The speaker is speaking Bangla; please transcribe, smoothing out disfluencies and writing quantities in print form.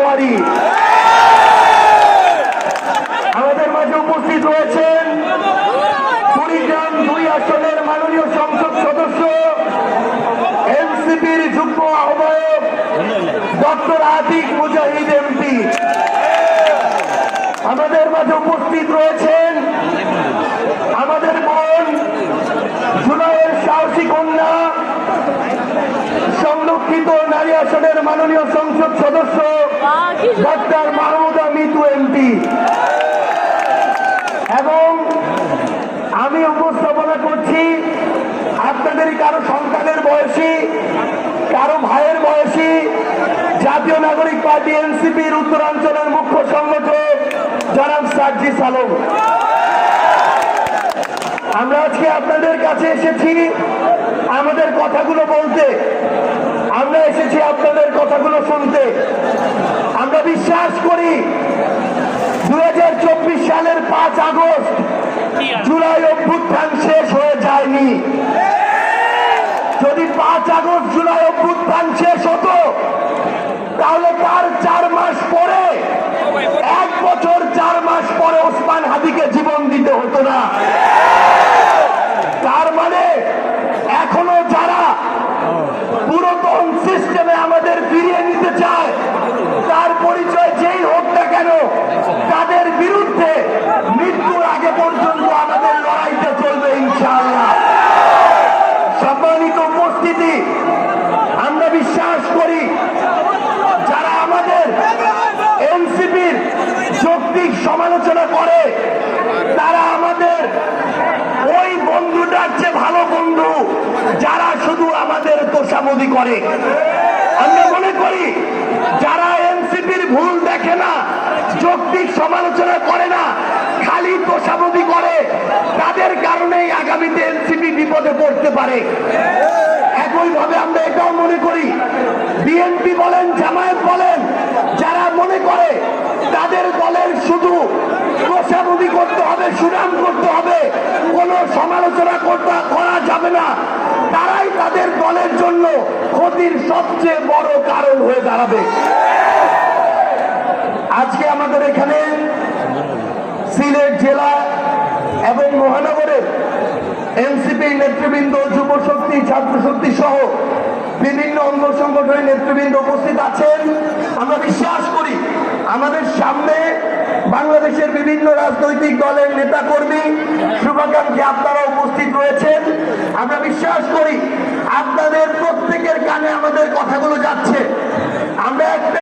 পাটোয়ারি। আমাদের মাঝে উপস্থিত রয়েছেন কুড়িগ্রাম 2 আসনের মাননীয় সংসদ সদস্য এনসিপির যুগ্ম আহ্বায়ক ডক্টর আতিক মুজাহিদ এমপি। আমাদের মাঝে উপস্থিত রয়েছেন আমাদের বোন জুলাইয়ের সাহসী কন্যা সংরক্ষিত নারী আসনের মাননীয় সংসদ সদস্য ডক্টর মাহমুদা মিতু এমপি। এবং আমি উপস্থাপনা করছি আপনাদের কারো সন্তানের বয়সী, কারো ভাইয়ের বয়সী জাতীয় নাগরিক পার্টি এনসিপির উত্তরাঞ্চলের মুখ্য সংগঠক জনাব সার্জিস আলম। আমরা আজকে আপনাদের কাছে এসেছি আমাদের কথাগুলো বলতে, আমরা এসেছি আপনাদের কথাগুলো শুনতে। আমরা বিশ্বাস করি 2024 সালের 5 আগস্ট জুলাই অভ্যুত্থান শেষ হয়ে যায়নি। যদি 5 আগস্ট জুলাই অভ্যুত্থান শেষ হতো তাহলে তার 4 মাস পরে, 1 বছর 4 মাস পরে ওসমান হাদিকে জীবন দিতে হতো না। তার মানে এখনো যারা পুরাতন সিস্টেমে আমাদের ফিরিয়ে নিতে চায়, তার পরিচয় যেই হোক না কেন, তাদের বিরুদ্ধে মৃত্যুর আগে পর্যন্ত আমাদের লড়াইটা চলবে ইনশাআল্লাহ। সম্মানিত উপস্থিতি, আমরা বিশ্বাস করি যারা আমাদের এনসিপির যৌক্তিক সমালোচনা করে তারা আমাদের ওই বন্ধুটার চেয়ে ভালো বন্ধু যারা শুধু আমাদের তোষামোদি করে। আমরা মনে করি যারা এনসিপির ভুল দেখে না, যৌক্তিক সমালোচনা করে না, খালি তোষামোদি করে, তাদের কারণেই আগামীতে এনসিপি বিপদে পড়তে পারে। একইভাবে আমরা এটাও মনে করি বিএনপি বলেন, জামায়াত বলেন, যারা মনে করে তাদের দলের শুধু তোষামোদি করতে হবে, সুনাম করতে হবে, কোনো সমালোচনা করা যাবে না, তারাই তাদের দলের জন্য ক্ষতির সবচেয়ে বড় কারণ হয়ে দাঁড়াবে। আজকে আমাদের এখানে সিলেট জেলা এবং মহানগরের এনসিপি নেতৃবৃন্দ, যুব শক্তি, ছাত্র শক্তি সহ বিভিন্ন অঙ্গ সংগঠনের নেতৃবৃন্দ উপস্থিত আছেন। আমরা বিশ্বাস করি আমাদের সামনে বাংলাদেশের বিভিন্ন রাজনৈতিক দলের নেতা কর্মী, শুভাকাঙ্ক্ষী আপনারা উপস্থিত রয়েছেন। আমরা বিশ্বাস করি আপনাদের প্রত্যেকের কানে আমাদের কথাগুলো যাচ্ছে। আমরা একটা